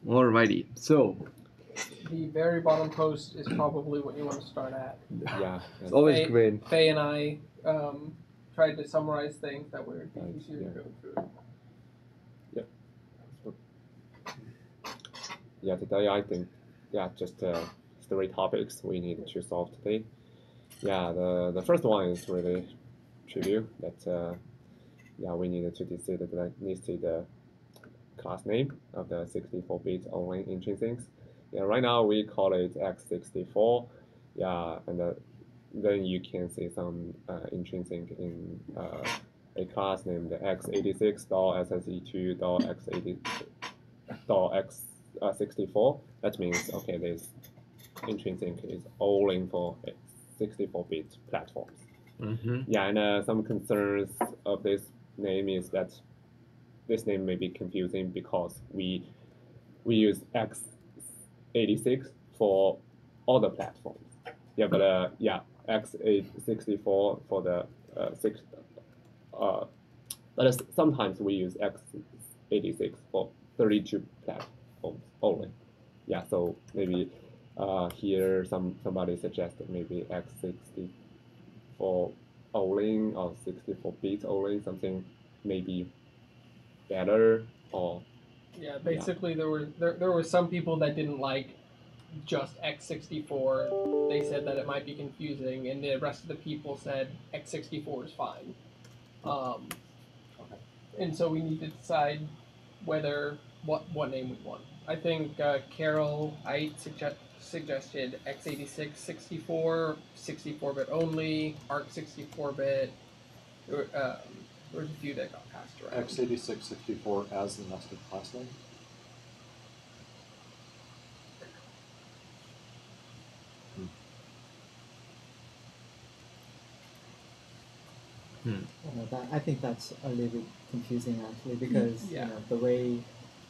Alrighty. So The very bottom post is probably what you want to start at. Yeah. it's always Faye, great. Faye and I tried to summarize things that were Right, easier yeah. to go through. Yeah, today I think, just 3 topics we need to solve today. Yeah, the first one is really trivial. That we needed to decide the class name of the 64-bit only intrinsics. Yeah, right now we call it x64. Yeah, and then you can see some intrinsic in a class named x86.sse2.x64. That means, okay, this intrinsic is only for 64-bit platforms. Mm-hmm. Yeah, and some concerns of this name is that this name may be confusing because we use x86 for all the platforms. Yeah, but x64 for the six. But sometimes we use x86 for 32 platforms only. Yeah, so maybe here somebody suggested maybe x64 only or 64-bit only, something maybe better or Yeah, basically there were some people that didn't like just x64. They said that it might be confusing, and the rest of the people said x64 is fine. Um, and so we need to decide whether what name we want. I think Carol suggested x86 64, 64-bit only, ARC 64-bit. There was a few that got passed around. x86 64 as the nested class name. I think that's a little bit confusing actually because the way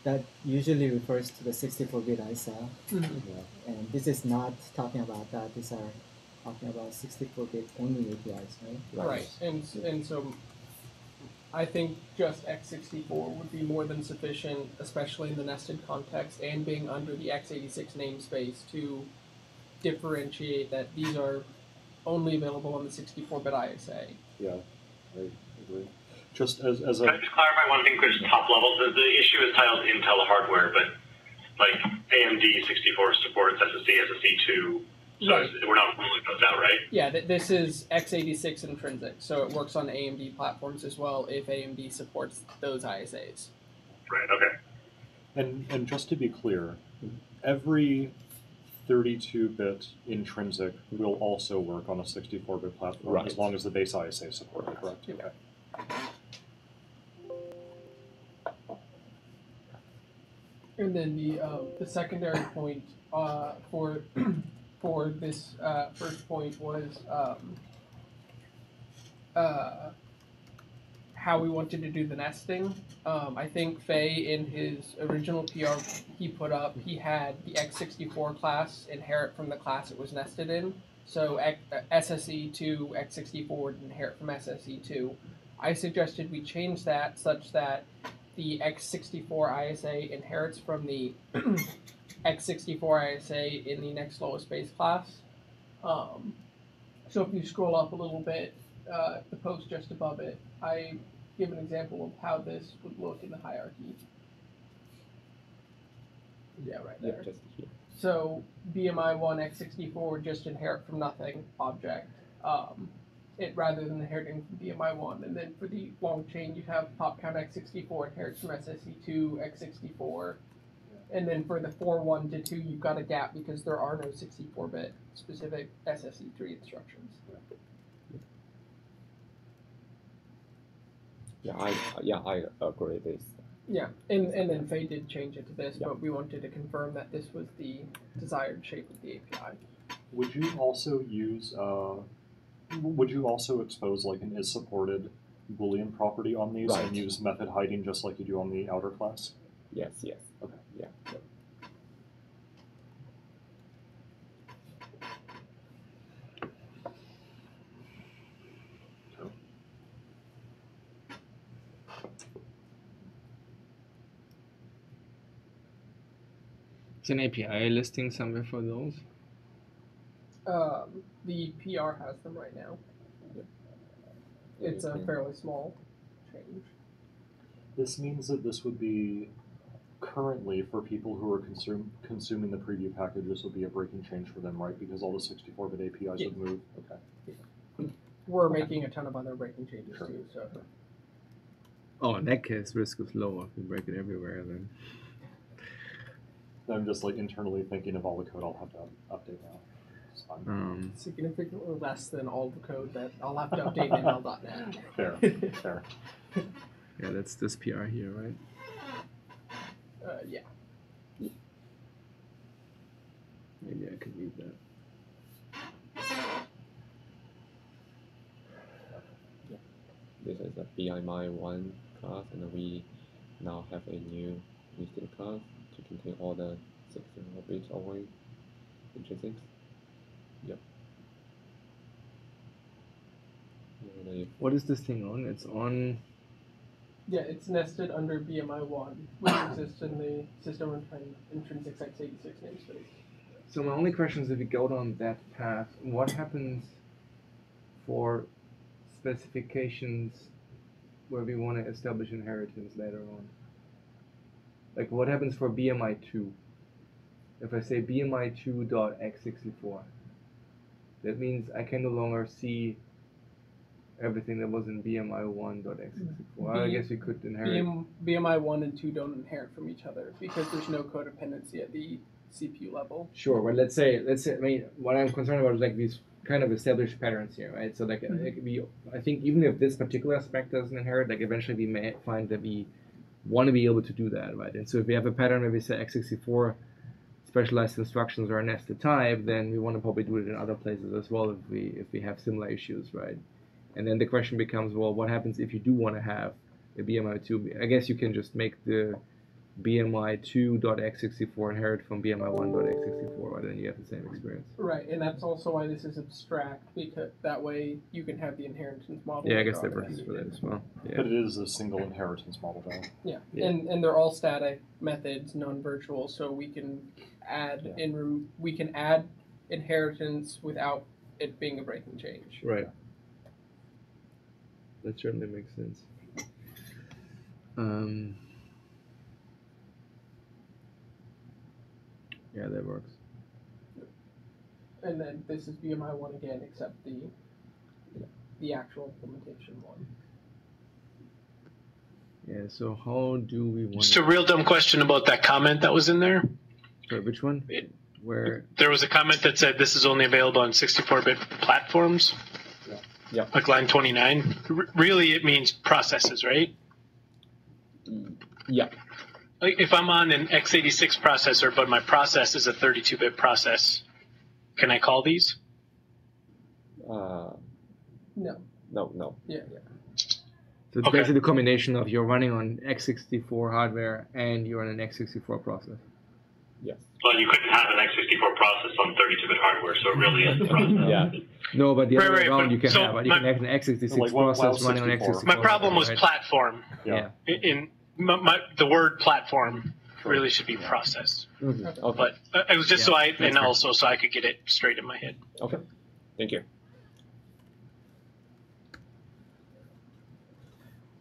that usually refers to the 64-bit ISA, and this is not talking about that. These are talking about 64-bit only APIs, right? Right, and so I think just x64 would be more than sufficient, especially in the nested context and being under the x86 namespace to differentiate that these are only available on the 64-bit ISA. Yeah, I agree. Just as a... Can I just clarify one thing, Chris, top level? The issue is titled Intel hardware, but like AMD 64 supports SSD, SSD2, so Right. We're not ruling those out, right? Yeah, this is x86 intrinsic, so it works on AMD platforms as well if AMD supports those ISAs. Right, okay. And just to be clear, every 32-bit intrinsic will also work on a 64-bit platform as long as the base ISA support it, correct? Okay. And then the secondary point for for this first point was how we wanted to do the nesting. I think Faye in his original PR he had the x64 class inherit from the class it was nested in. So SSE2 x64 would inherit from SSE2. I suggested we change that such that the x64 ISA inherits from the x64 ISA in the next lowest base class. So if you scroll up a little bit, the post just above it, I give an example of how this would look in the hierarchy. Yeah, right there. just here. So BMI1 x64 would just inherit from nothing object, rather than inheriting from BMI1. And then for the long chain, you have pop count x64 inherits from SSE2 x64. And then for the 4.1 to 2, you've got a gap because there are no 64-bit specific SSE3 instructions. I agree with this. Yeah, and then Faye did change it to this, but we wanted to confirm that this was the desired shape of the API. Would you also use, would you also expose like an is supported Boolean property on these and use method hiding just like you do on the outer class? Yes. Okay. Yeah. It's an API listing somewhere for those. The PR has them right now. It's a fairly small change. This means that this would be currently for people who are consuming the preview package. This would be a breaking change for them, right? Because all the 64-bit APIs would move. Okay. We're making a ton of other breaking changes too. So. Oh, in that case, risk is lower if we break it everywhere. Then I'm just like internally thinking of all the code I'll have to update now. It's fine. Significantly less than all the code that I'll have to update in ML.NET. Fair, fair. Yeah, that's this PR here, right? Yeah. Maybe I could read that. This is a BMI1 class, and we now have a new listed class to contain all the 64-bit array intrinsics. Yep. What is this thing on? It's on. Yeah, it's nested under BMI1, which exists in the system Intrinsics x86 namespace. So my only question is, if we go down that path, what happens for specifications where we want to establish inheritance later on? Like, what happens for BMI2? If I say BMI2.x64, that means I can no longer see everything that was in BMI1.x64. I guess we could inherit. BMI1 and 2 don't inherit from each other because there's no codependency at the CPU level. Sure, but let's say, I mean, what I'm concerned about is like these kind of established patterns here, right? So like, I think even if this particular aspect doesn't inherit, like eventually we may find that we want to be able to do that, right? And so if we have a pattern where we say x64 specialized instructions are a nested type, then we want to probably do it in other places as well if we have similar issues, right? And then the question becomes, well, what happens if you do want to have a BMI2? I guess you can just make the BMI2.x64 inherit from BMI1.x64, right? Then you have the same experience. Right, and that's also why this is abstract, because that way you can have the inheritance model. Yeah, I guess that works for that as well. Yeah. But it is a single inheritance model, though. Yeah, yeah. And they're all static methods, non-virtual, so we can add we can add inheritance without it being a breaking change. Right. That certainly makes sense. Yeah, that works. And then this is BMI1 again, except the actual implementation one. Yeah, so how do we want Just a real dumb question about that comment that was in there. Sorry, which one? Where? There was a comment that said this is only available on 64-bit platforms. Yeah. Like line 29. Really, it means processes, right? Yeah. Like if I'm on an x86 processor, but my process is a 32-bit process, can I call these? No. No. Yeah. So it's basically the combination of you're running on x64 hardware and you're on an x64 process. Yes. Well, you couldn't have an x64 process on 32-bit hardware, so it really is the process. Yeah. No, but the other way Right, around you can so have. You can have an x86 like process running on 64. x64. My problem was right? platform. Yeah. The word platform really should be process. Mm-hmm. Okay. But it was just also so I could get it straight in my head. Okay. Thank you.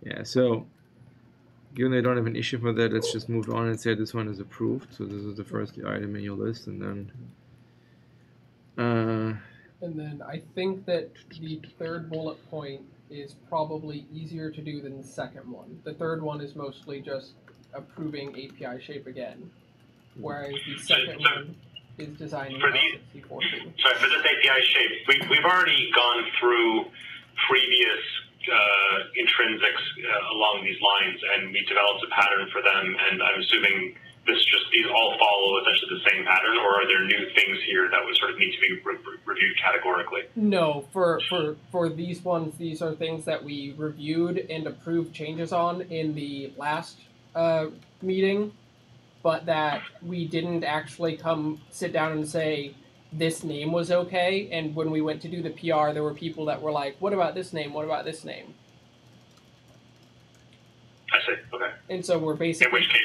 Yeah, so given I don't have an issue for that, let's just move on and say this one is approved. So this is the first item in your list, and then And then I think that the third bullet point is probably easier to do than the second one. The third one is mostly just approving API shape again, whereas the second one is designing x64 too. Sorry, for this API shape, we've already gone through previous intrinsics along these lines, and we developed a pattern for them, and I'm assuming these all follow essentially the same pattern, or are there new things here that would sort of need to be reviewed categorically? No, for these ones, these are things that we reviewed and approved changes on in the last meeting, but that we didn't actually sit down and say, this name was okay, and when we went to do the PR, there were people that were like, what about this name, what about this name? I see, okay. And so we're basically... In which case,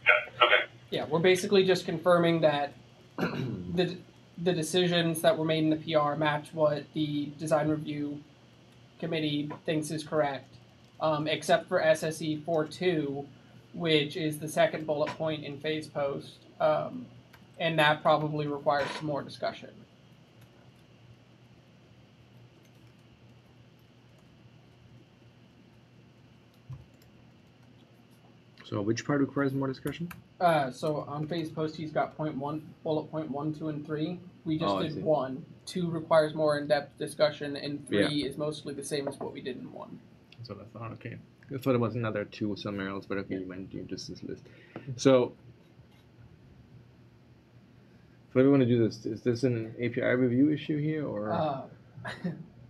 yeah, okay. Yeah, we're basically just confirming that the decisions that were made in the PR match what the design review committee thinks is correct, except for SSE 4.2, which is the second bullet point in phase post, and that probably requires some more discussion. So which part requires more discussion? So on phase post, he's got bullet point 1, 2, and 3. We just did 1. 2 requires more in-depth discussion, and 3 is mostly the same as what we did in 1. That's what I thought. Okay, I thought it was another 2 somewhere else, but okay, you went to just this list. So what do we want to do this? Is this an API review issue here, or?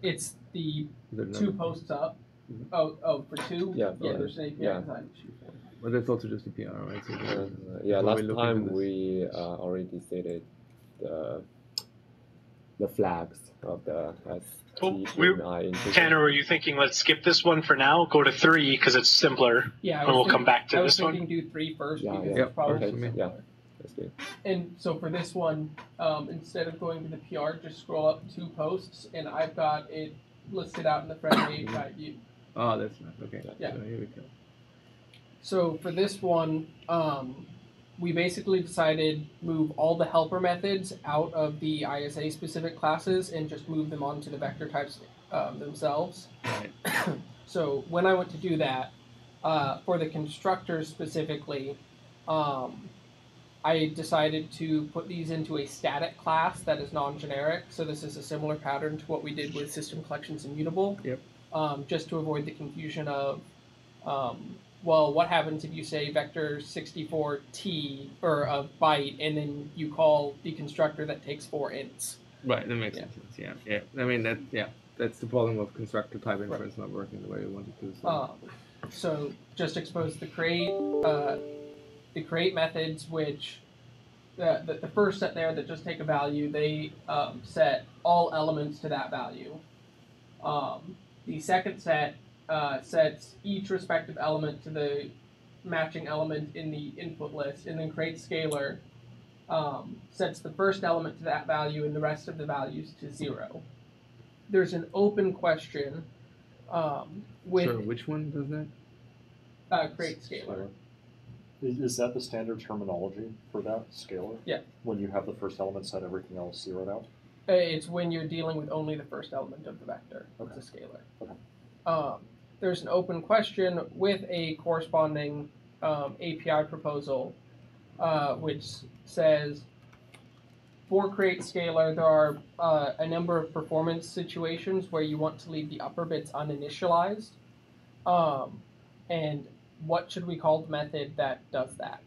It's the 2 posts up. Oh, for 2? Yeah, there's an API design issue for it. But that's also just a PR, right? So yeah, last time we already stated the flags of the Tanner, were you thinking let's skip this one for now, go to 3 because it's simpler, and we'll come back to this one? I was thinking do 3 first because yeah. it's probably simpler. Yeah, that's good. And so for this one, instead of going to the PR, just scroll up 2 posts, and I've got it listed out in the friendly API view. Oh, that's nice. Okay. Yeah. So here we go. So for this one, we basically decided move all the helper methods out of the ISA specific classes and just move them onto the vector types themselves. Right. So when I went to do that, for the constructors specifically, I decided to put these into a static class that is non-generic. So this is a similar pattern to what we did with system collections immutable. Yep. Just to avoid the confusion of well, what happens if you say vector 64t or a byte, and then you call the constructor that takes 4 ints? Right, that makes sense. Yeah. I mean that's the problem of constructor type inference not working the way we wanted to. So just expose the create methods, which the first set there that just take a value, they set all elements to that value. The second set sets each respective element to the matching element in the input list, and then create scalar sets the first element to that value and the rest of the values to 0. There's an open question with... So which one does that? Create scalar. Is that the standard terminology for that, scalar? Yeah. When you have the first element set, everything else zeroed out? It's when you're dealing with only the first element of the vector. Okay. It's a scalar. Okay. There's an open question with a corresponding API proposal, which says, for create scalar, there are a number of performance situations where you want to leave the upper bits uninitialized. And what should we call the method that does that?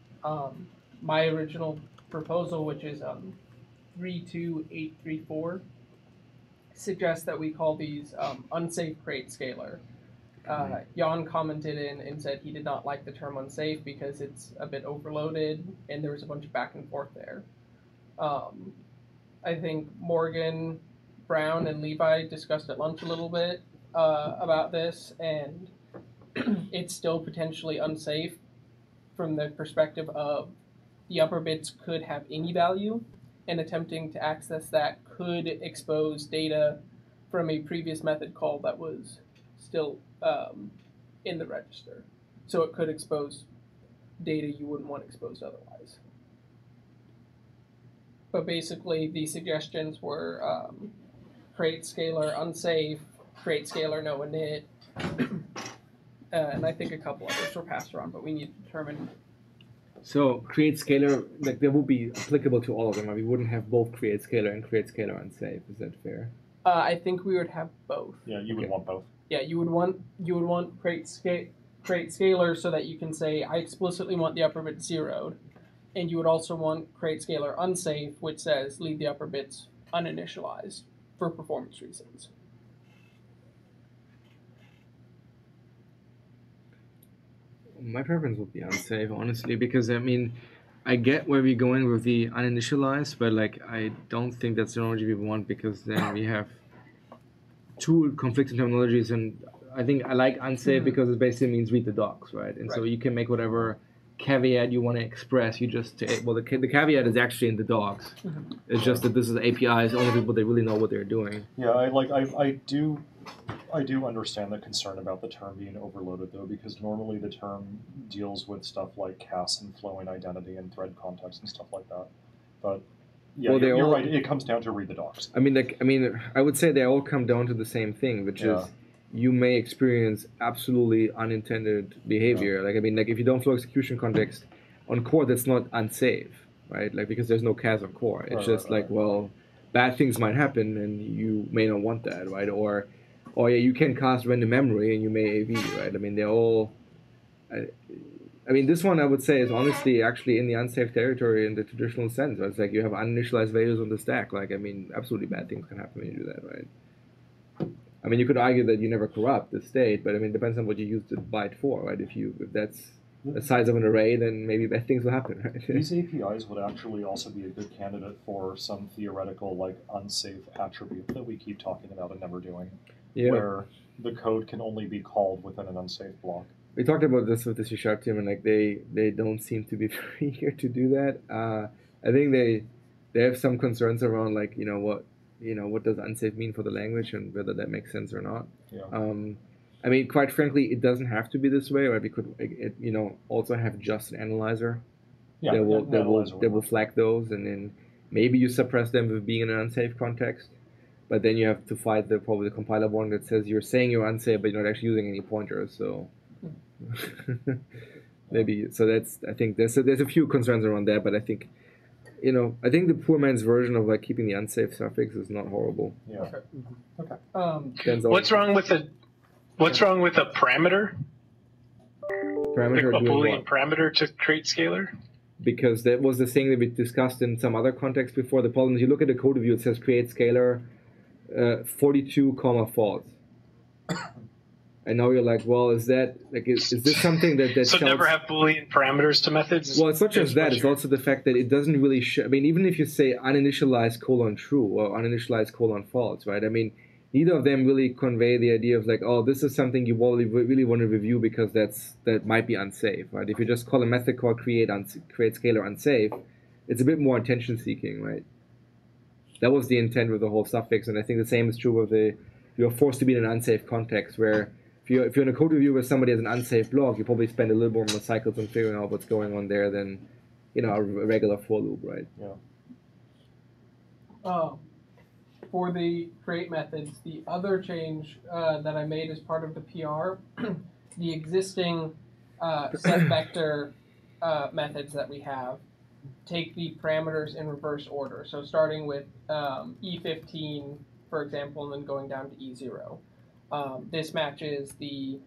My original proposal, which is 32834, suggests that we call these unsafe create scalar. Jan commented and said he did not like the term unsafe because it's a bit overloaded and there was a bunch of back and forth there. I think Morgan, Brown, and Levi discussed at lunch a little bit about this, and it's still potentially unsafe from the perspective of the upper bits could have any value, and attempting to access that could expose data from a previous method call that was still in the register. So it could expose data you wouldn't want exposed otherwise. But basically, the suggestions were create scalar unsafe, create scalar no init, and I think a couple others were passed around, but we need to determine. So create scalar, like that would be applicable to all of them. Right? We wouldn't have both create scalar and create scalar unsafe. Is that fair? I think we would have both. Yeah, you would want both. Yeah, you would want create scalar so that you can say I explicitly want the upper bit zeroed, and you would also want create scalar unsafe, which says leave the upper bits uninitialized for performance reasons. My preference would be unsafe, honestly, because I mean, I get where we're going with the uninitialized, but like I don't think that's the technology we want, because then we have two conflicting terminologies, and I think I like unsafe because it basically means read the docs, right? And so you can make whatever caveat you want to express, you just the caveat is actually in the docs. It's just that this is APIs, only people that really know what they're doing. Yeah, I do understand the concern about the term being overloaded though, because normally the term deals with stuff like CAS and flow and identity and thread context and stuff like that. But yeah, Well, you're right. It comes down to read the docs. I mean, I would say they all come down to the same thing, which is you may experience absolutely unintended behavior. Like, I mean, like if you don't flow execution context on core, that's not unsafe, right? Like, because there's no CAS on core. It's just well, bad things might happen and you may not want that, right? Or yeah, you can cast random memory and you may AV, right? I mean, they're all. I mean, this one I would say is honestly actually in the unsafe territory in the traditional sense. Right? It's like you have uninitialized values on the stack. Like, I mean, absolutely bad things can happen when you do that, right? I mean, you could argue that you never corrupt the state, but I mean, it depends on what you use the byte for, right? If that's the size of an array, then maybe bad things will happen, right? These APIs would actually also be a good candidate for some theoretical, like, unsafe attribute that we keep talking about and never doing, where the code can only be called within an unsafe block. We talked about this with the C# team, and like they don't seem to be very eager to do that. I think they have some concerns around like what does unsafe mean for the language and whether that makes sense or not. Yeah. I mean, quite frankly, it doesn't have to be this way, right? We could also have just an analyzer. Yeah, that will flag those, and then maybe you suppress them with being in an unsafe context. But then you have to fight probably the compiler warning that says you're saying you're unsafe, but you're not actually using any pointers. So maybe I think there's a few concerns around that, but I think the poor man's version of like keeping the unsafe suffix is not horrible. Yeah. Okay. What's wrong with a parameter? Parameter like a doing Boolean what? parameter to create scalar? Because that was the thing that we discussed in some other context before. The problem is you look at the code review, it says create scalar 42, false. And now you're like, well, is this something that so shouts... never have Boolean parameters to methods? Well, it's not just that. It's also the fact that it doesn't really I mean, even if you say uninitialized : true or uninitialized : false, right? I mean, neither of them really convey the idea of like, oh, this is something you really want to review because that might be unsafe, right? If you just call a method called create scalar unsafe, it's a bit more attention seeking, right? That was the intent with the whole suffix, and I think the same is true with you're forced to be in an unsafe context where if you're in a code review where somebody has an unsafe block, you probably spend a little more cycles on figuring out what's going on there than a regular for loop, right? Yeah. For the create methods, the other change that I made as part of the PR, the existing set vector methods that we have take the parameters in reverse order. So starting with E15, for example, and then going down to E0. This matches the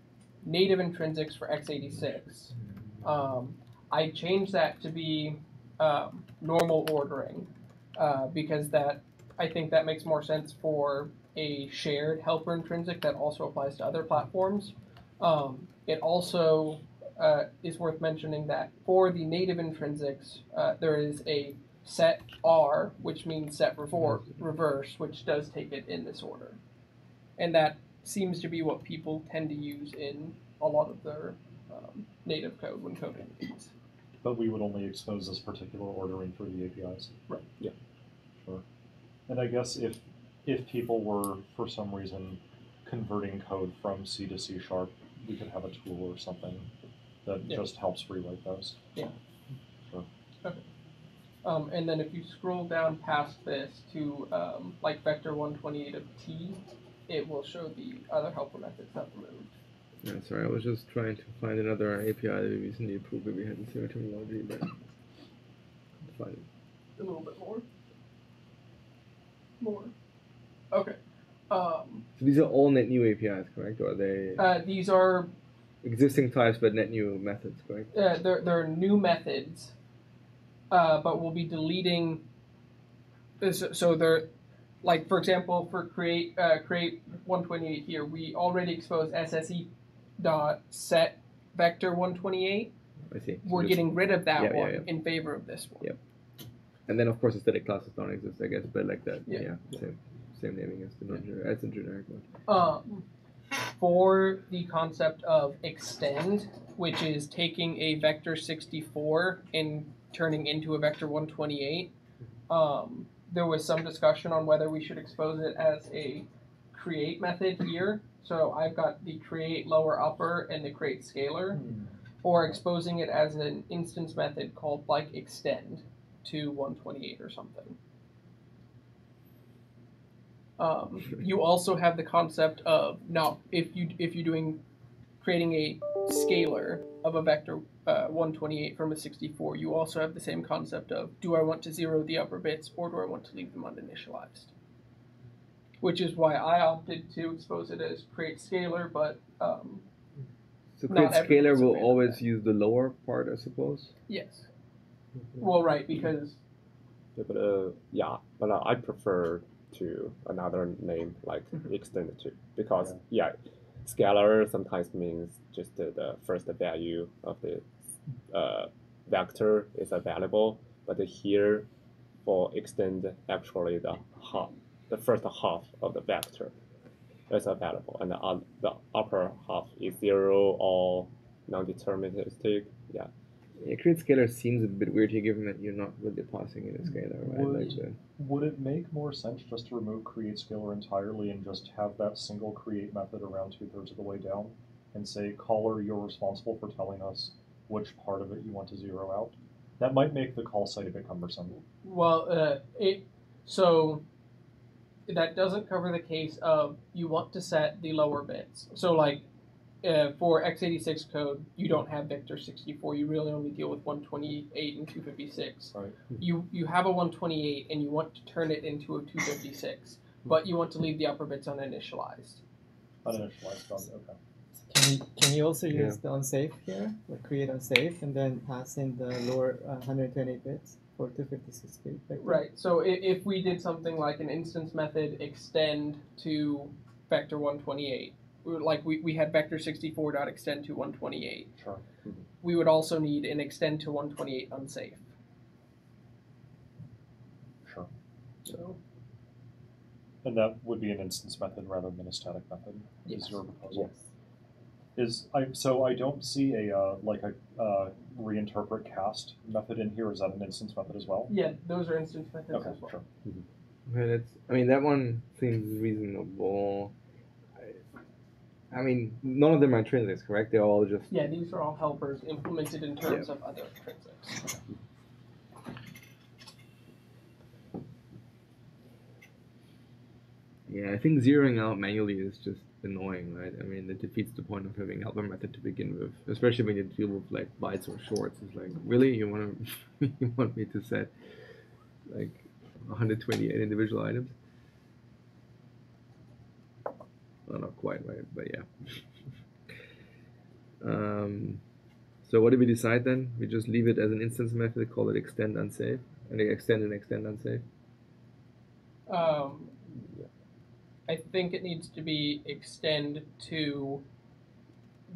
native intrinsics for x86. I changed that to be normal ordering because I think that makes more sense for a shared helper intrinsic that also applies to other platforms. It also is worth mentioning that for the native intrinsics, there is a set R, which means set reverse, which does take it in this order. And that seems to be what people tend to use in a lot of their native code when coding these. But we would only expose this particular ordering for the APIs. Right. Yeah. Sure. And I guess if people were, for some reason, converting code from C to C#, we could have a tool or something that just helps rewrite those. Yeah. Sure. Okay. And then if you scroll down past this to like vector 128 of T, it will show the other helper methods that were removed. Yeah, sorry, I was just trying to find another API that we recently approved that we had the same terminology, but I couldn't find it. A little bit more. Okay. So these are all net new APIs, correct? Or are they These are existing types but net new methods, correct? they're new methods, but we'll be deleting. So they're like, for example, for create 128 here, we already exposed SSE dot set vector 128. I see. So We're getting rid of that one yeah. in favor of this one. Yep. And then of course aesthetic classes don't exist, I guess, but like that. Yeah. Same naming as the non-generic, as the generic one. for the concept of extend, which is taking a vector 64 and turning into a vector 128, there was some discussion on whether we should expose it as a create method here. So I've got the create lower upper and the create scalar, or exposing it as an instance method called like extend to 128 or something. You also have the concept of now if you're doing creating a scalar of a vector 128 from a 64, you also have the same concept of do I want to zero the upper bits or do I want to leave them uninitialized? Which is why I opted to expose it as create scalar, but so create scalar will always use the lower part, I suppose. Yes. Well, right, because. Yeah, but I prefer to another name like extend to, because scalar sometimes means just the first value of the vector is available, but here for extend actually the first half of the vector is available, and the upper half is 0 or non-deterministic. Yeah. Create scalar seems a bit weird here, given that you're not really passing in a scalar, right? Would it make more sense just to remove create scalar entirely and just have that single create method around 2/3 of the way down, and say, caller, you're responsible for telling us which part of it you want to zero out? That might make the call site a bit cumbersome. Well, so that doesn't cover the case of you want to set the lower bits. So like for x86 code, you don't have vector 64. You really only deal with 128 and 256. Right. You have a 128 and you want to turn it into a 256, but you want to leave the upper bits uninitialized. Uninitialized, okay. Can you also use the unsafe here, like create unsafe, and then pass in the lower 128 bits for 256 bit vector? Right. So if we did something like an instance method extend to vector 128, like we had vector 64.extend to 128. Sure. We would also need an extend to 128 unsafe. Sure. So. And that would be an instance method rather than a static method. Yes. Is your proposal? Yes. So I don't see a reinterpret cast method in here. Is that an instance method as well? Yeah, those are instance methods okay, as well. Sure. Okay, that one seems reasonable. I mean, none of them are intrinsics, correct? They're all just... Yeah, these are all helpers implemented in terms of other intrinsics. Yeah, I think zeroing out manually is just annoying, right? I mean, it defeats the point of having helper method to begin with, especially when you deal with like bytes or shorts. It's like, really, you want me to set like 128 individual items? Well, not quite, right? But yeah. So what do we decide then? We just leave it as an instance method, call it extend unsafe, and extend unsafe. I think it needs to be extend to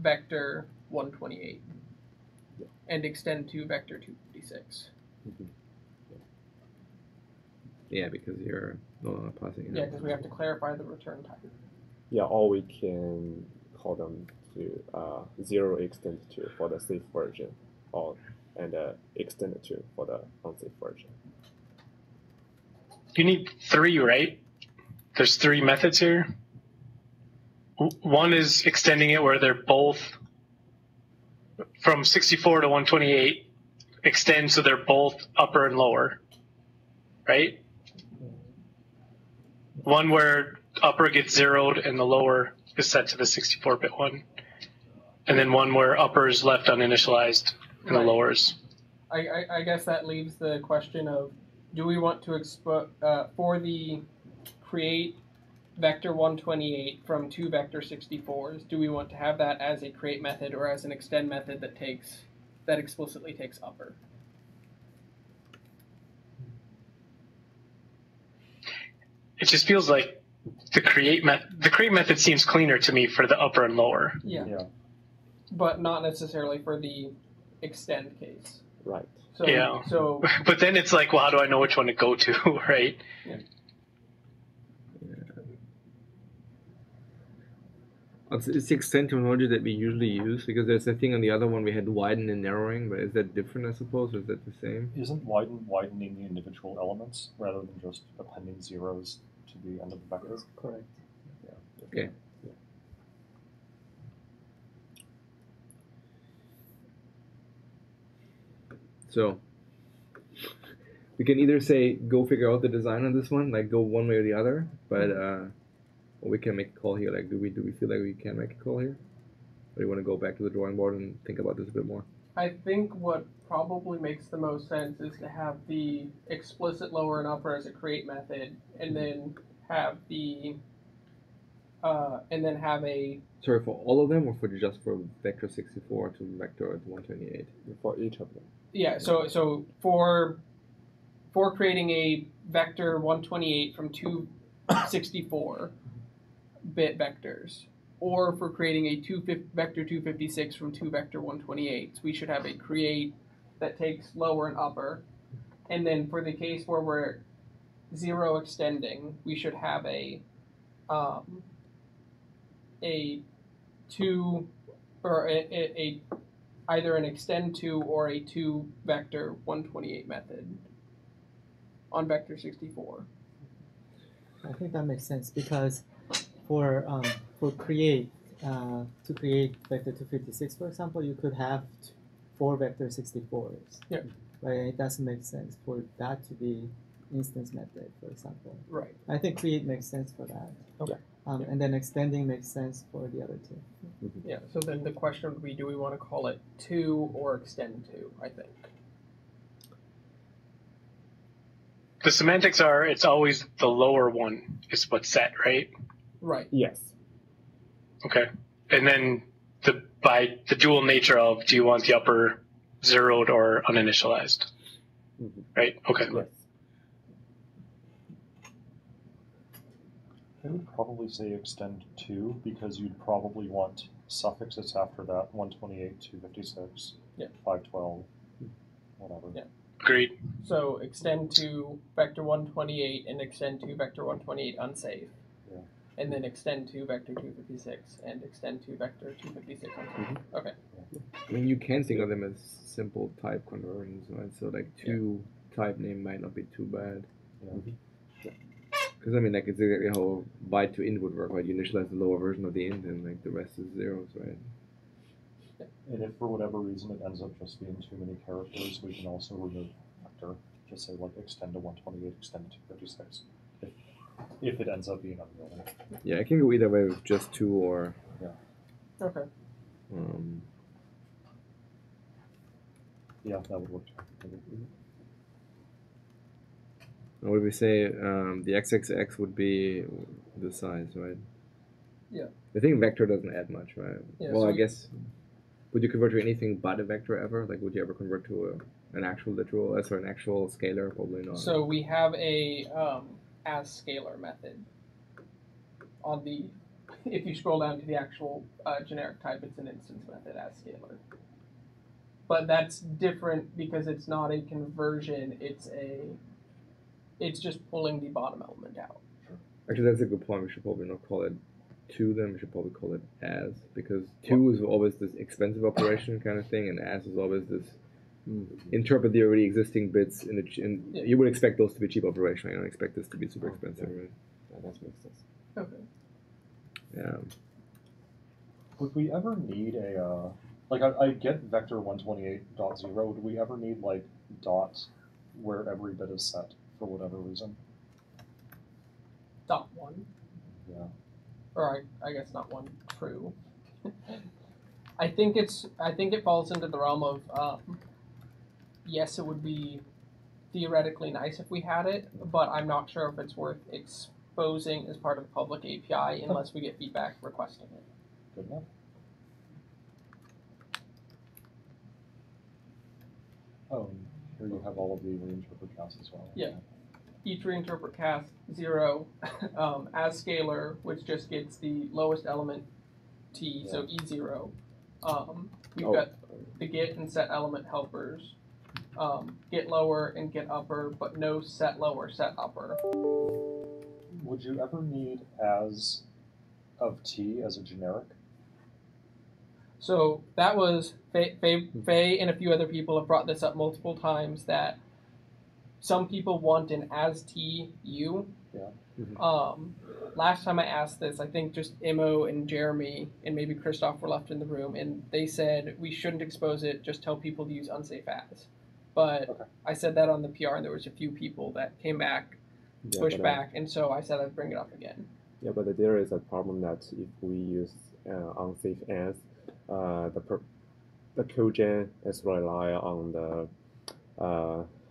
vector 128 and extend to vector 256. Yeah, because you're not passing it. Yeah, because we have to clarify the return type. Yeah, or we can call them to 0 extend to for the safe version, and extend to for the unsafe version. You need 3, right? There's 3 methods here. One is extending it where they're both from 64 to 128, extend so they're both upper and lower, right? One where upper gets zeroed and the lower is set to the 64-bit one. And then one where upper is left uninitialized and the lowers. I guess that leaves the question of, do we want to for the create vector 128 from 2 vector 64s, do we want to have that as a create method or as an extend method that explicitly takes upper? It just feels like the create method seems cleaner to me for the upper and lower. Yeah. But not necessarily for the extend case. Right. So, yeah. So. But then it's like, well, how do I know which one to go to, right? Yeah. It's the extend terminology that we usually use because there's a thing on the other one we had widen and narrowing, but is that different, I suppose, or is that the same? Isn't widening the individual elements rather than just appending zeros to the end of the vector? Correct. Yeah. Okay. So we can either say go figure out the design on this one, like go one way or the other, but or we can make a call here. Like, do we feel like we can make a call here? Or do you want to go back to the drawing board and think about this a bit more? I think what probably makes the most sense is to have the explicit lower and upper as a create method, and then have the a Sorry, for all of them, or for just for vector 64 to vector 128? For each of them. yeah. So for creating a vector 128 from two 64-bit vectors, or for creating a vector 256 from two vector 128s, we should have a create that takes lower and upper, and then for the case where we're zero extending, we should have a two or a either an extend to or a two vector 128 method on vector 64. I think that makes sense because for create to create vector 256, for example, you could have 4 vector 64s. Yeah. Right. It doesn't make sense for that to be instance method, for example. Right. I think create makes sense for that. Okay. And then extending makes sense for the other two. Yeah. So then the question would be, do we want to call it to or extend to? I think. The semantics are it's always the lower one is what's set, right? Right. Yes. Okay. And then by the dual nature of do you want the upper zeroed or uninitialized? Right? Okay. Yes. I would probably say extend to because you'd probably want suffixes after that 128, 256, 512, whatever. Yeah. Agreed. So extend to vector 128 and extend to vector 128 unsafe. Yeah. And then extend to vector 256 and extend to vector 256 unsafe. Okay. I mean, you can think of them as simple type conversions, right? So like two type name might not be too bad. Yeah. Because I mean, like it's exactly how byte to int would work, right? You initialize the lower version of the int, and like the rest is zeros, right? And if for whatever reason it ends up just being too many characters, we can also remove vector. Just say like extend to 128, extend to 256. If it ends up being unwieldy. Yeah, I can go either way with just two or. Okay. Yeah, that would work too. What would we say? The XXX would be the size, right? Yeah. I think vector doesn't add much, right? Yeah, well, so I guess. Would you convert to anything but a vector ever? Like, would you ever convert to an actual literal, an actual scalar? Probably not. So we have a as scalar method on the. If you scroll down to the actual generic type, it's an instance method as scalar. But that's different because it's not a conversion. It's just pulling the bottom element out. Actually, that's a good point. We should probably not call it to them. We should probably call it as, because to is always this expensive operation kind of thing, and as is always this interpret the already existing bits you would expect those to be cheap operation. You don't expect this to be super expensive, right? Yeah, that makes sense. Okay. Yeah. Would we ever need a like I get vector 128.0? Would we ever need like dot where every bit is set for whatever reason? Dot one. Yeah. Or I guess not one. True. I think it falls into the realm of yes, it would be theoretically nice if we had it, but I'm not sure if it's worth exposing as part of the public API unless we get feedback requesting it. Good enough. Oh, and here you have all of the reinterpret casts as well. Yeah. Each reinterpret cast 0 as scalar, which just gets the lowest element t, so E0. We've got the get and set element helpers. Get lower and get upper, but no set lower, set upper. Would you ever need as of t as a generic? So that was Faye and a few other people have brought this up multiple times that some people want an as T U. Yeah. Last time I asked this, I think just Imo and Jeremy and maybe Christoph were left in the room, and they said we shouldn't expose it, just tell people to use unsafe as. But Okay. I said that on the PR, and there was a few people that came back, pushed back, and so I said I'd bring it up again. Yeah, but there is a problem that if we use unsafe as, the codegen is rely on the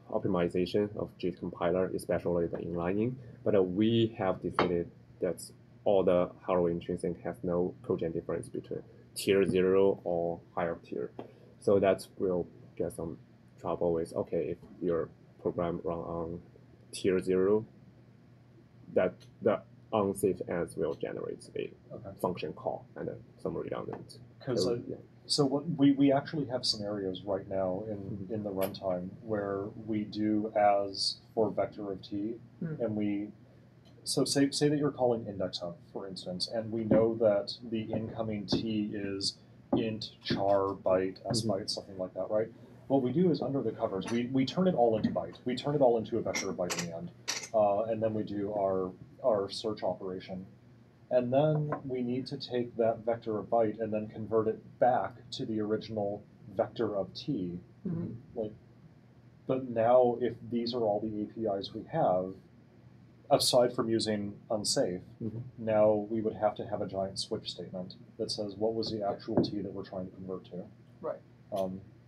optimization of JIT compiler, especially the inlining. But we have decided that all the hardware intrinsic has no codegen difference between tier 0 or higher tier. So that will get some trouble with, okay, if your program run on tier 0, that the unsafe as will generate a function call and some redundant. Because so what we actually have scenarios right now in the runtime where we do as for vector of t, and we say that you're calling index hub, for instance, and we know that the incoming t is int char byte s byte, something like that, right? What we do is under the covers we turn it all into byte. We turn it all into a vector of byte in the end, and then we do our search operation. And then we need to take that vector of byte and then convert it back to the original vector of t. But now, if these are all the APIs we have, aside from using unsafe, now we would have to have a giant switch statement that says what was the actual t that we're trying to convert to. Right.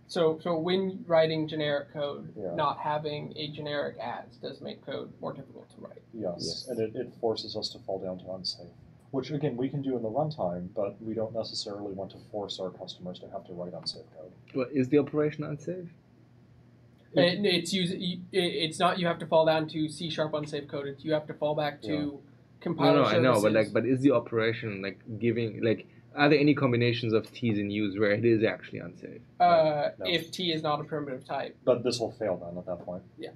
So when writing generic code, Yeah. not having a generic as does make code more difficult to write. Yes, and it forces us to fall down to unsafe. Which, again, we can do in the runtime, but we don't necessarily want to force our customers to have to write unsafe code. Well, is the operation unsafe? It's not you have to fall down to C# unsafe code. It's you have to fall back to compiler services. I know, but is the operation giving are there any combinations of t's in use where it is actually unsafe? No. If t is not a primitive type. But this will fail then at that point. Yeah.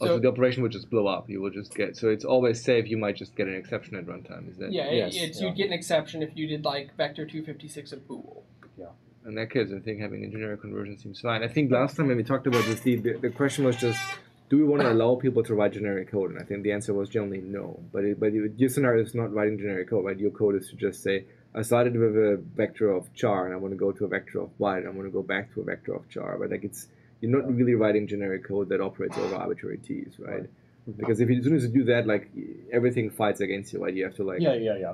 So the operation would just blow up. You will just get it's always safe. You might just get an exception at runtime. Is that? Yeah, you'd get an exception if you did vector 256 of bool. Yeah. In that case, I think having a generic conversion seems fine. I think last time when we talked about this, the question was just, do we want to allow people to write generic code? And I think the answer was generally no. But your scenario is not writing generic code, right? Your code is to just say, I started with a vector of char, and I want to go to a vector of byte, and I want to go back to a vector of char. But you're not really writing generic code that operates over arbitrary t's, right? Because as soon as you do that, everything fights against you, right? You have to Yeah.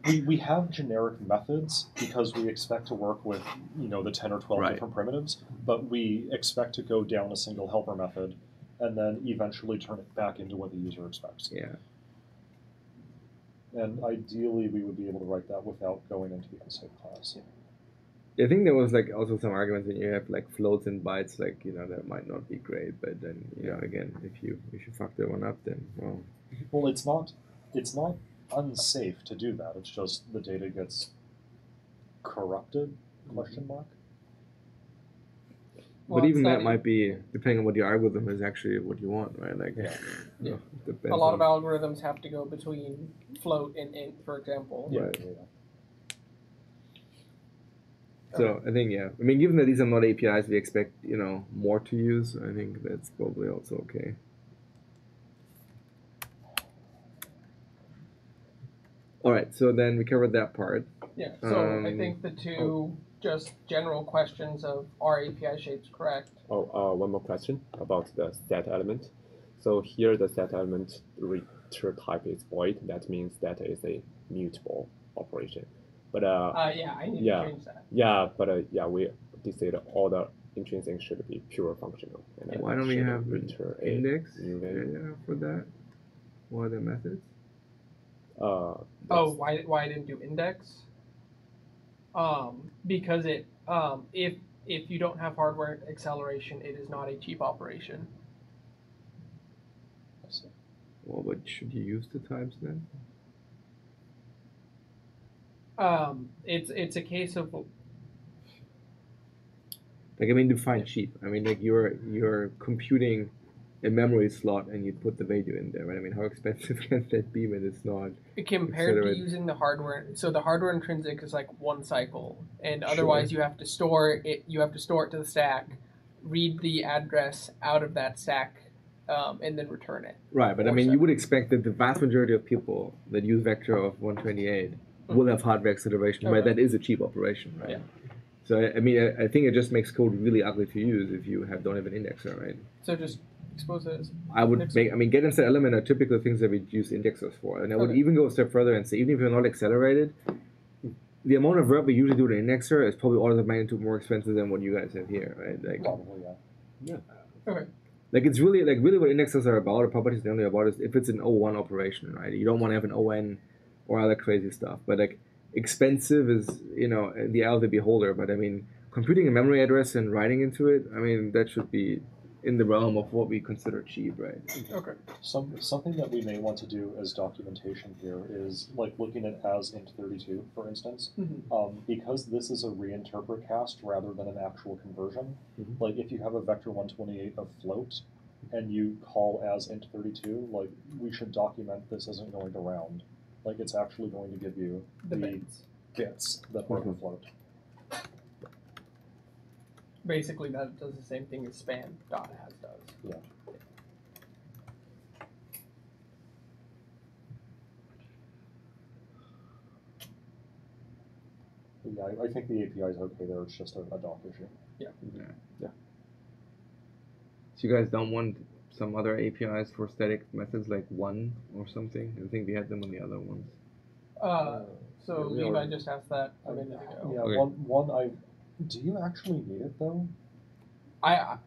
We have generic methods because we expect to work with the 10 or 12 different primitives, but we expect to go down a single helper method and then eventually turn it back into what the user expects. Yeah. And ideally, we would be able to write that without going into the unsafe class. I think there was also some arguments when you have floats and bytes, that might not be great. But then again, if you fuck that one up, then well, it's not unsafe to do that. It's just the data gets corrupted? Question mark. Well, but even that might be, depending on what your algorithm is actually what you want, right? A lot of algorithms have to go between float and int, for example. Right. So I think given that these are not APIs, we expect more to use. I think that's probably also okay. All right, so then we covered that part. Yeah. So I think the two just general questions of are API shapes correct? One more question about the set element. So here the set element return type is void. That means that is a mutable operation. But I need to change that. Yeah, but we decided all the intrinsics should be pure functional. And why don't we have return index for that? What are the methods? Why I didn't do index? Because it if you don't have hardware acceleration, it is not a cheap operation. Well, but should you use the types then? It's a case of define cheap. You're computing a memory slot and you put the value in there, right? I mean, how expensive can that be when it's not Compared to accelerated? using the hardware, so the hardware intrinsic is like one cycle, and otherwise you have to store it. You have to store it to the stack, read the address out of that stack, and then return it. Right, but I mean, you would expect that the vast majority of people that use vector of 128 will have hardware acceleration, right? That is a cheap operation, right? Yeah. So I mean, I think it just makes code really ugly to use if you don't have an indexer, right? So just expose it as I would make, I mean, get inside element are typical things that we use indexers for. And I would even go a step further and say, even if you're not accelerated, the amount of verb we usually do with an indexer is probably orders of magnitude more expensive than what you guys have here, right? Like, Probably, yeah. Okay. like it's really what indexers are about, or properties are only about, is if it's an O1 operation, right? You don't want to have an ON or other crazy stuff. But like expensive is, the eye of the beholder. But I mean, computing a memory address and writing into it, I mean, that should be in the realm of what we consider cheap, right? Okay. Something that we may want to do as documentation here is like looking at as int32, for instance, because this is a reinterpret cast rather than an actual conversion. Like if you have a vector 128 of float and you call as int32, like we should document this isn't going to round. Like it's actually going to give you the bits that are the float. Basically, that does the same thing as span.has does. Yeah. Yeah, I think the API is okay there. It's just a doc issue. Yeah. So you guys don't want some other APIs for static methods like one or something? I think we had them on the other ones. So Levi just asked that a minute ago. Yeah, Okay. Do you actually need it though? I have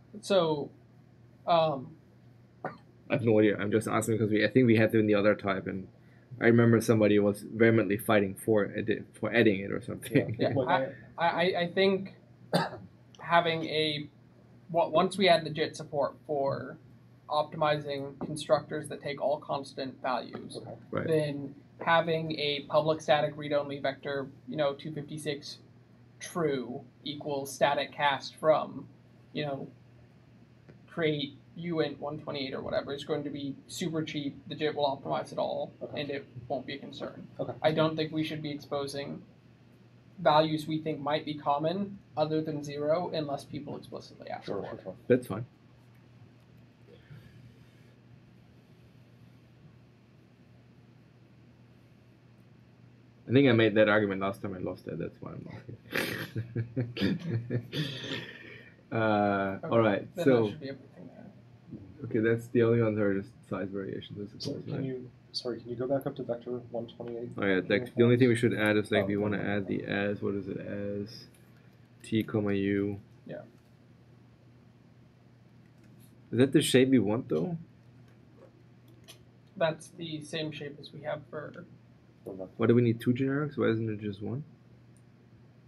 no idea. I'm just asking because I think we had them in the other type, and I remember somebody was vehemently fighting for adding it or something. Yeah, I think having once we add the JIT support for optimizing constructors that take all constant values, Right. then having a public static read-only vector, 256 true equals static cast from, create uint 128 or whatever is going to be super cheap. The JIT will optimize it all, and it won't be a concern. I don't think we should be exposing values we think might be common other than 0 unless people explicitly ask for it. Sure. That's fine. I think I made that argument last time I lost it. That's why I'm asking. All right. Then So that should be everything there. Okay, that's the only ones that are just size variations, I suppose. So can you go back up to vector 128? Oh yeah, like the only thing we should add is like we want to add the as, what is it, as t comma u. Yeah. Is that the shape we want though? That's the same shape as we have for. Why do we need two generics? Why isn't it just one?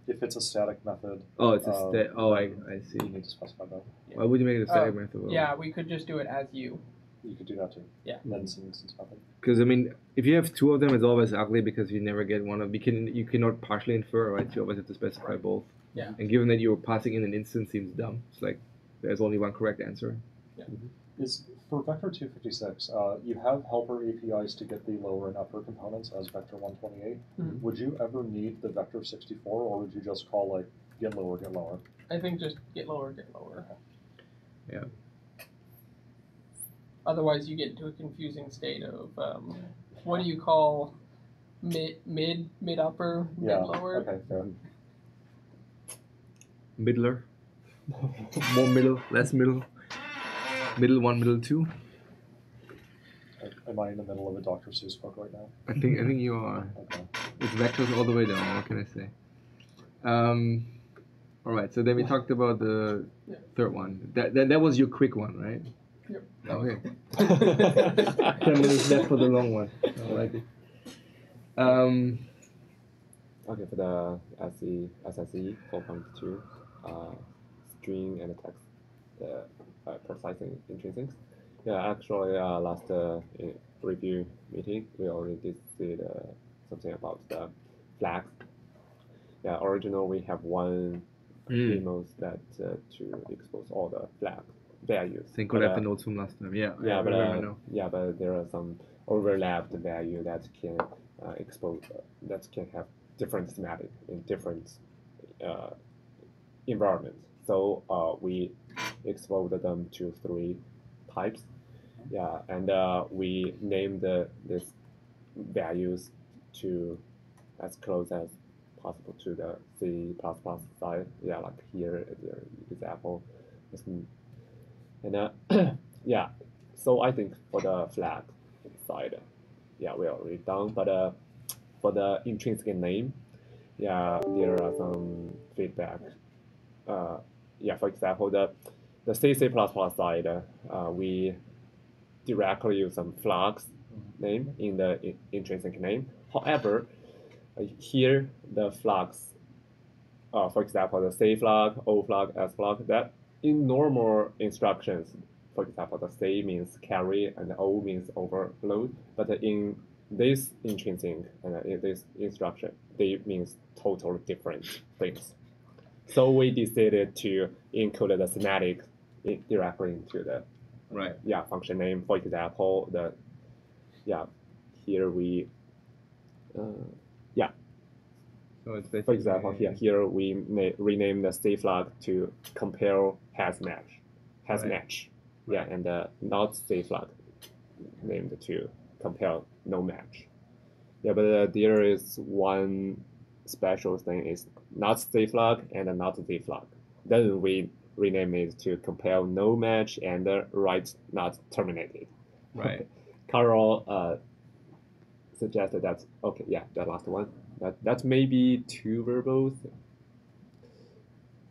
If it's a static method. Oh, it's a static. Oh, I see. You need to specify that. Why would you make it a static method? Well, yeah, we could just do it as you. You could do that too. Yeah. Then some instance method. Because I mean, if you have two of them, it's always ugly because you never get one of. You cannot partially infer, right? You always have to specify both. Yeah. And given that you're passing in an instance, seems dumb. It's like there's only one correct answer. Yeah. Is for vector 256, you have helper APIs to get the lower and upper components as vector 128. Would you ever need the vector 64, or would you just call like get lower, get lower? I think just get lower, get lower. Yeah. Otherwise, you get into a confusing state of what do you call mid upper, mid lower? Okay, fair. Middler. More middle, less middle. Middle 1, middle 2. Am I in the middle of a Dr. Seuss book right now? I think you are. Okay. It's vectors all the way down. What can I say? All right. So then we talked about the third one. That was your quick one, right? Yep. Okay. 10 minutes left for the long one. I like it. Okay, for the SSE 4.2, string and text, precising intrinsics. Yeah, actually, last review meeting, we already did something about the flags. Yeah, originally we have one emails that to expose all the flags. values. I think could have the notes from last time. Yeah. Yeah, I but remember now. yeah, but there are some overlapped value that can expose that can have different thematic in different uh, environments. So we exposed them to 3 types. Yeah, and we named these values to as close as possible to the C++ side. Yeah, like here the example. And yeah, so I think for the flag side, yeah, we already done. But for the intrinsic name, yeah, there are some feedback. Yeah, for example, the C++ side, we directly use some flags name in the intrinsic name. However, here the flags, for example, the C flag, O flag, S flag, that in normal instructions, for example, the C means carry and the O means overload, but in this intrinsic and in this instruction, they means totally different things. So we decided to include the semantic directly into the function name. For example, here we So it's for example here we rename the C flag to compare has match. Yeah, and not C flag named to compare no match. Yeah, but there is one special thing is not C flag and not Z flag. Then we rename it to compare no match and write not terminated. Right. Carol suggested that okay, yeah, the last one. That may be 2 verbals.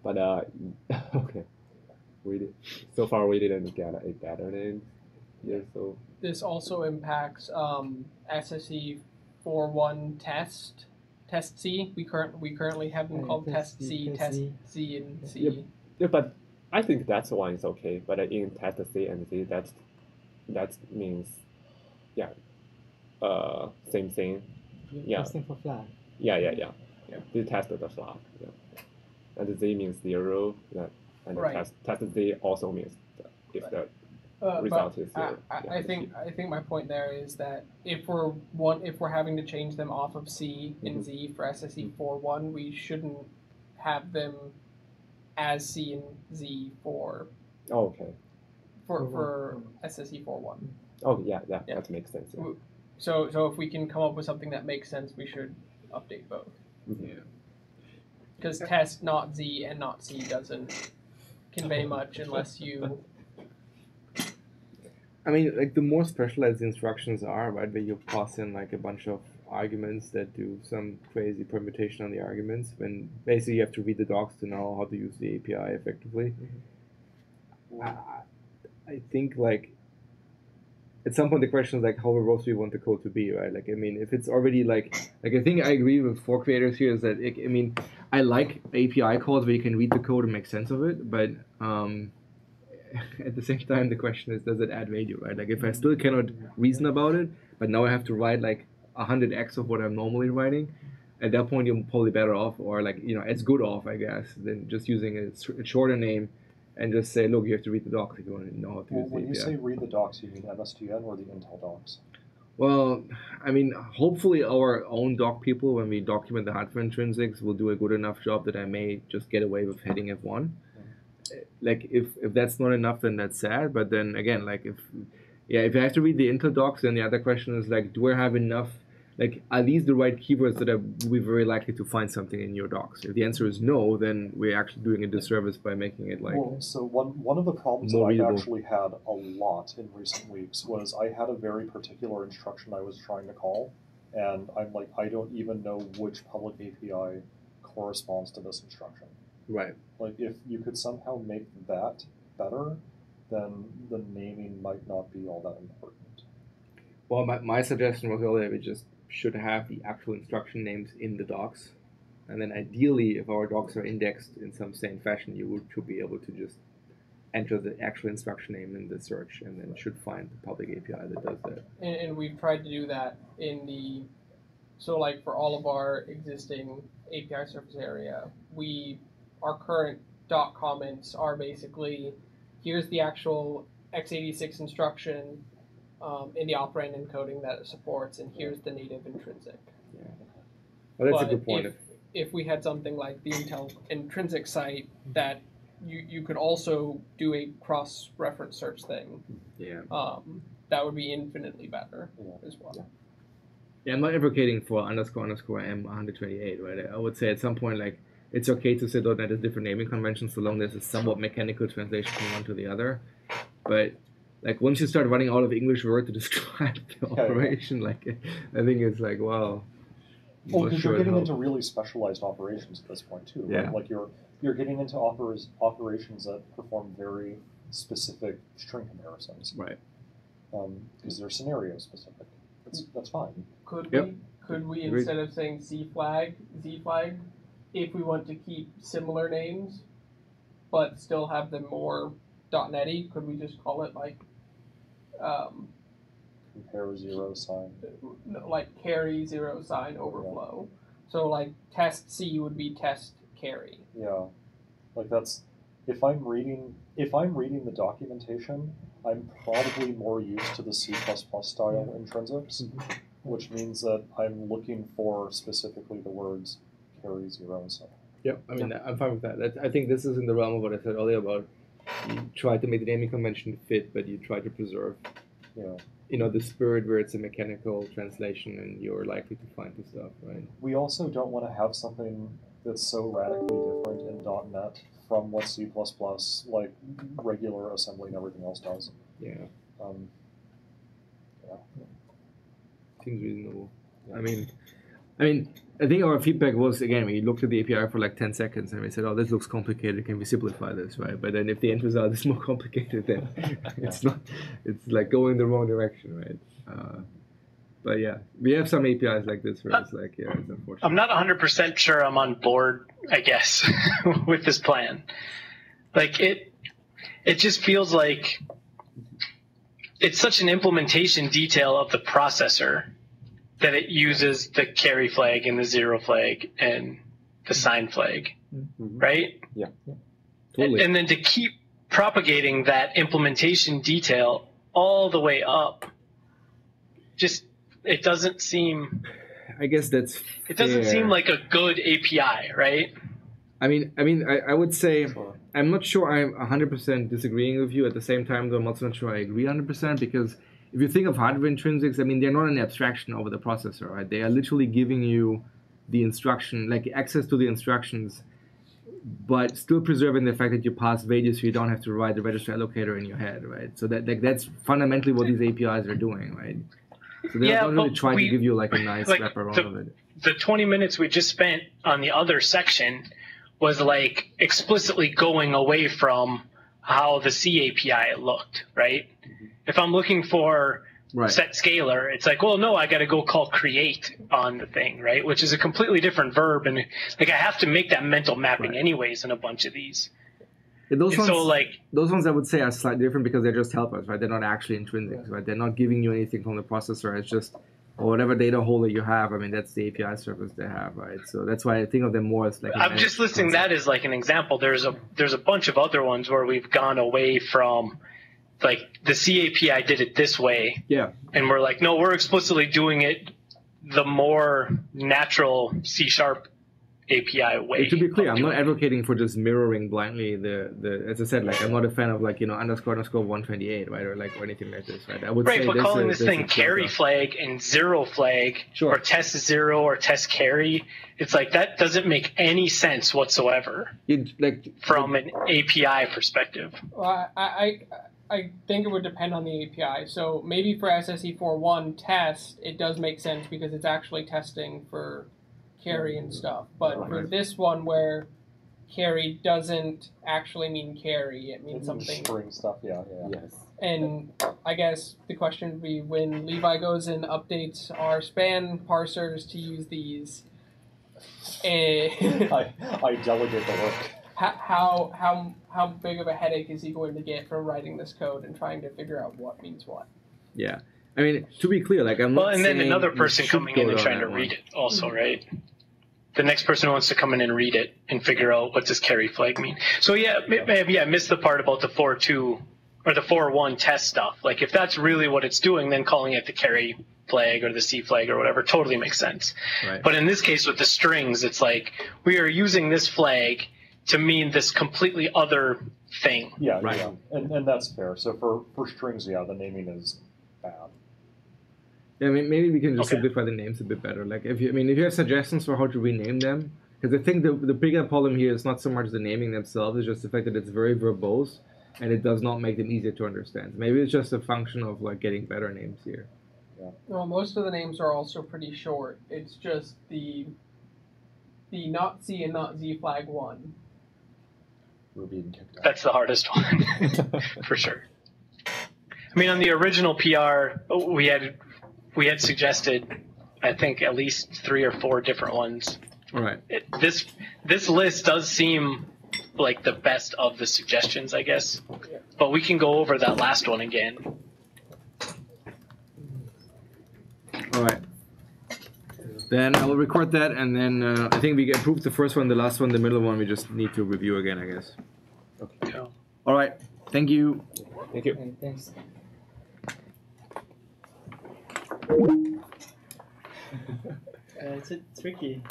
But okay. So far we didn't get a better name here, so This also impacts SSE 4.1 test C. We currently have them called test C, test Z, and C. Yeah, but I think that's one is okay. But in test C and Z, that means same thing. You're testing for flag. Yeah. They tested the flag. Yeah, and Z means 0. And test Z also means if the result is 0. I think my point there is that if we're having to change them off of C and Z for SSE 4.1, we shouldn't have them as C and Z for SSE 4.1. Oh yeah, that makes sense. Yeah. So if we can come up with something that makes sense, we should update both. Yeah. Because test not Z and not C doesn't convey much unless you. I mean, like the more specialized the instructions are, right, where you pass in like a bunch of arguments that do some crazy permutation on the arguments, when basically you have to read the docs to know how to use the API effectively. I think like at some point the question is like how robust do you want the code to be, right? Like I mean, if it's already like I think I agree with 4 creators here is that I mean I like API calls where you can read the code and make sense of it, but at the same time the question is does it add value, right? Like if I still cannot reason about it, but now I have to write like 100x of what I'm normally writing, at that point you're probably better off, or like as good off I guess, than just using a shorter name and just say, look, you have to read the docs if you want to know how to use the API. When you say read the docs, you mean MSTN or the Intel docs? Well, I mean, hopefully our own doc people, when we document the hardware intrinsics, will do a good enough job that I may just get away with heading F1. Like, if that's not enough, then that's sad. But then again, like, if I have to read the Intel docs, then the other question is, like, do I have enough, like, are these the right keywords that will be very likely to find something in your docs? If the answer is no, then we're actually doing a disservice by making it like. Well, so one of the problems that I've actually had a lot in recent weeks was I had a very particular instruction I was trying to call, and I'm like, I don't even know which public API corresponds to this instruction. Right. Like, if you could somehow make that better, then the naming might not be all that important. Well, my suggestion was earlier we just should have the actual instruction names in the docs, and then ideally, if our docs are indexed in some sane fashion, you should be able to just enter the actual instruction name in the search, and then should find the public API that does that. And we've tried to do that so like for all of our existing API surface area, our current doc comments are basically here's the actual x86 instruction in the operand encoding that it supports, and here's the native intrinsic. Yeah. Well, that's But a good point. If we had something like the Intel intrinsic site that you could also do a cross-reference search thing, Yeah. that would be infinitely better as well. Yeah. Yeah, I'm not advocating for __M128, right? I would say at some point, like, it's okay to say .NET has different naming conventions so long there's a somewhat mechanical translation from one to the other. But like once you start running out of English word to describe the operation, like I think it's like, wow. Well, because you're getting into really specialized operations at this point too. Right? Yeah. Like you're getting into operations that perform very specific string comparisons. Right. Because they're scenario specific. That's fine. Could Yep. we instead of saying Z flag, if we want to keep similar names, but still have them more .NET-y, could we just call it like Compare 0 sign. like carry 0 sign overflow? Yeah. So like test C would be test carry. Yeah, like that's if I'm reading the documentation, I'm probably more used to the C++ style intrinsics, which means that I'm looking for specifically the words carry 0 sign. Yep, I mean, I'm fine with that. I think this is in the realm of what I said earlier about you try to make the naming convention fit, but you try to preserve, the spirit where it's a mechanical translation and you're likely to find the stuff, right? We also don't want to have something that's so radically different in .NET from what C++, like regular assembly and everything else does. Yeah. Seems reasonable. Yeah. I think our feedback was, again, we looked at the API for like 10 seconds and we said, oh, this looks complicated, can we simplify this, right? But then if the end result is more complicated, then it's like going the wrong direction, right? But yeah, we have some APIs like this where it's like, yeah, it's unfortunate. I'm not 100% sure I'm on board, I guess, with this plan. Like, it just feels like it's such an implementation detail of the processor that it uses the carry flag and the 0 flag and the sign flag, right? Yeah. Totally. And then to keep propagating that implementation detail all the way up, just it doesn't seem. I guess that's. It doesn't fair. seem like a good API, right? I would say I'm not sure I'm 100% disagreeing with you. At the same time, though, I'm also not sure I agree 100% because if you think of hardware intrinsics, they're not an abstraction over the processor, right? They are literally giving you the instruction, like access to the instructions, but still preserving the fact that you pass values so you don't have to write the register allocator in your head, right? So that's fundamentally what these APIs are doing, right? So they don't really try to give you like a nice wraparound of it. The 20 minutes we just spent on the other section was like explicitly going away from how the C API looked, right? If I'm looking for set scalar, it's like, well, no, I got to go call create on the thing, right? Which is a completely different verb, and like I have to make that mental mapping anyways in a bunch of these. Yeah, those ones I would say are slightly different because they're just helpers, right? They're not actually intrinsics, right? They're not giving you anything from the processor. It's just whatever data holder you have. That's the API service they have, right? So that's why I think of them more as like. I'm just listing that as like an example. There's a bunch of other ones where we've gone away from. Like the C API did it this way, and we're like, no, we're explicitly doing it the more natural C# API way. To be clear, I'm not advocating for just mirroring blindly the as I said, like I'm not a fan of like __128, right, or anything like this, right? I would say but calling this thing carry flag and 0 flag or test 0 or test carry, it's like that doesn't make any sense whatsoever. From an API perspective. Well, I think it would depend on the API. So maybe for SSE4.1 test, it does make sense because it's actually testing for carry and stuff. But for this one where carry doesn't actually mean carry, it means something. String stuff, yeah. Yes. And I guess the question would be when Levi goes and updates our span parsers to use these. I delegate the work. How big of a headache is he going to get from writing this code and trying to figure out what means what? Yeah, to be clear, like I'm not. Well, and then another person coming in and trying to read it, also, right? the next person who wants to come in and read it and figure out what does carry flag mean. So maybe I missed the part about the 4.2 or the 4.1 test stuff. Like if that's really what it's doing, then calling it the carry flag or the C flag or whatever totally makes sense. Right. But in this case with the strings, it's like we are using this flag to mean this completely other thing. Yeah, Right. yeah, and that's fair. So for strings, yeah, the naming is bad. Yeah, maybe we can just Okay. simplify the names a bit better. Like if you have suggestions for how to rename them, because I think the bigger problem here is not so much the naming themselves, it's just the fact that it's very verbose and it does not make them easier to understand. Maybe it's just a function of like getting better names here. Well, most of the names are also pretty short. It's just the not C and not Z flag one. We're being kicked out. That's the hardest one for sure. I mean, on the original PR, we had suggested, I think, at least 3 or 4 different ones. All right. This list does seem like the best of the suggestions, I guess. But we can go over that last one again. All right. Then I will record that, and then I think we approved the first one, the last one, the middle one. We just need to review again, I guess. Okay. So, All right. Thank you. Thank you. Okay, thanks. It's tricky.